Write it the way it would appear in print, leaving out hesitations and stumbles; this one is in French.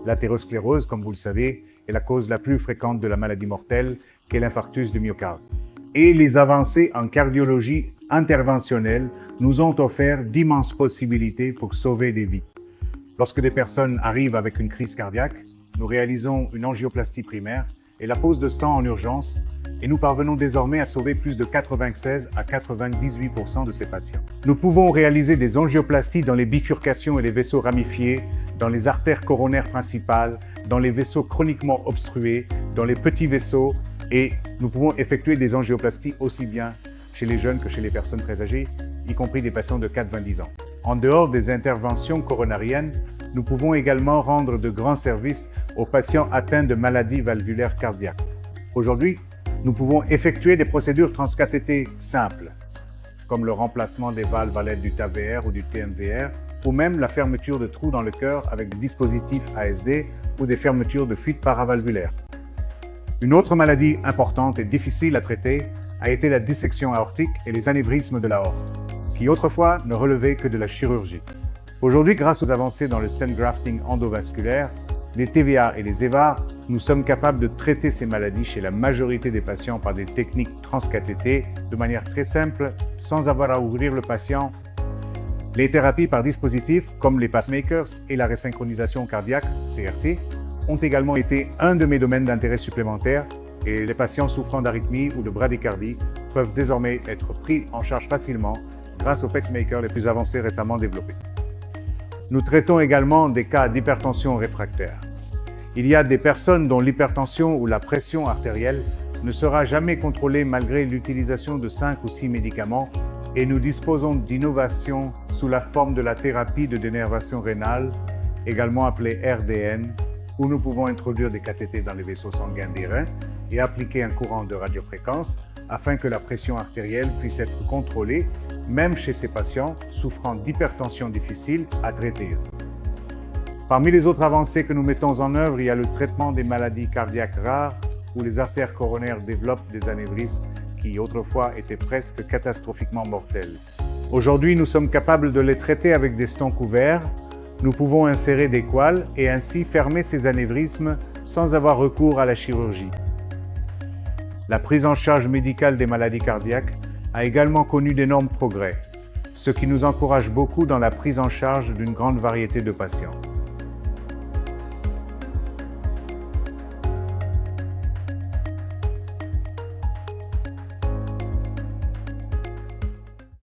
L'athérosclérose, comme vous le savez, est la cause la plus fréquente de la maladie mortelle, qu'est l'infarctus du myocarde. Et les avancées en cardiologie interventionnelle nous ont offert d'immenses possibilités pour sauver des vies. Lorsque des personnes arrivent avec une crise cardiaque, nous réalisons une angioplastie primaire et la pose de stent en urgence, et nous parvenons désormais à sauver plus de 96 à 98% de ces patients. Nous pouvons réaliser des angioplasties dans les bifurcations et les vaisseaux ramifiés, dans les artères coronaires principales, dans les vaisseaux chroniquement obstrués, dans les petits vaisseaux, et nous pouvons effectuer des angioplasties aussi bien chez les jeunes que chez les personnes très âgées, y compris des patients de 4-20 ans. En dehors des interventions coronariennes, nous pouvons également rendre de grands services aux patients atteints de maladies valvulaires cardiaques. Aujourd'hui, nous pouvons effectuer des procédures transcathétées simples, comme le remplacement des valves à l'aide du TAVR ou du TMVR, ou même la fermeture de trous dans le cœur avec des dispositifs ASD ou des fermetures de fuites paravalvulaires. Une autre maladie importante et difficile à traiter a été la dissection aortique et les anévrismes de l'aorte, qui autrefois ne relevaient que de la chirurgie. Aujourd'hui, grâce aux avancées dans le stent grafting endovasculaire, les TVA et les EVAR, nous sommes capables de traiter ces maladies chez la majorité des patients par des techniques transcathétées de manière très simple, sans avoir à ouvrir le patient. Les thérapies par dispositifs, comme les pacemakers et la resynchronisation cardiaque, CRT, ont également été un de mes domaines d'intérêt supplémentaires et les patients souffrant d'arythmie ou de bradycardie peuvent désormais être pris en charge facilement grâce aux pacemakers les plus avancés récemment développés. Nous traitons également des cas d'hypertension réfractaire. Il y a des personnes dont l'hypertension ou la pression artérielle ne sera jamais contrôlée malgré l'utilisation de 5 ou 6 médicaments et nous disposons d'innovations sous la forme de la thérapie de dénervation rénale, également appelée RDN, où nous pouvons introduire des cathéters dans les vaisseaux sanguins des reins et appliquer un courant de radiofréquence afin que la pression artérielle puisse être contrôlée, même chez ces patients souffrant d'hypertension difficile à traiter. Parmi les autres avancées que nous mettons en œuvre, il y a le traitement des maladies cardiaques rares où les artères coronaires développent des anévrismes qui autrefois étaient presque catastrophiquement mortels. Aujourd'hui, nous sommes capables de les traiter avec des stents couverts. Nous pouvons insérer des coils et ainsi fermer ces anévrismes sans avoir recours à la chirurgie. La prise en charge médicale des maladies cardiaques a également connu d'énormes progrès, ce qui nous encourage beaucoup dans la prise en charge d'une grande variété de patients.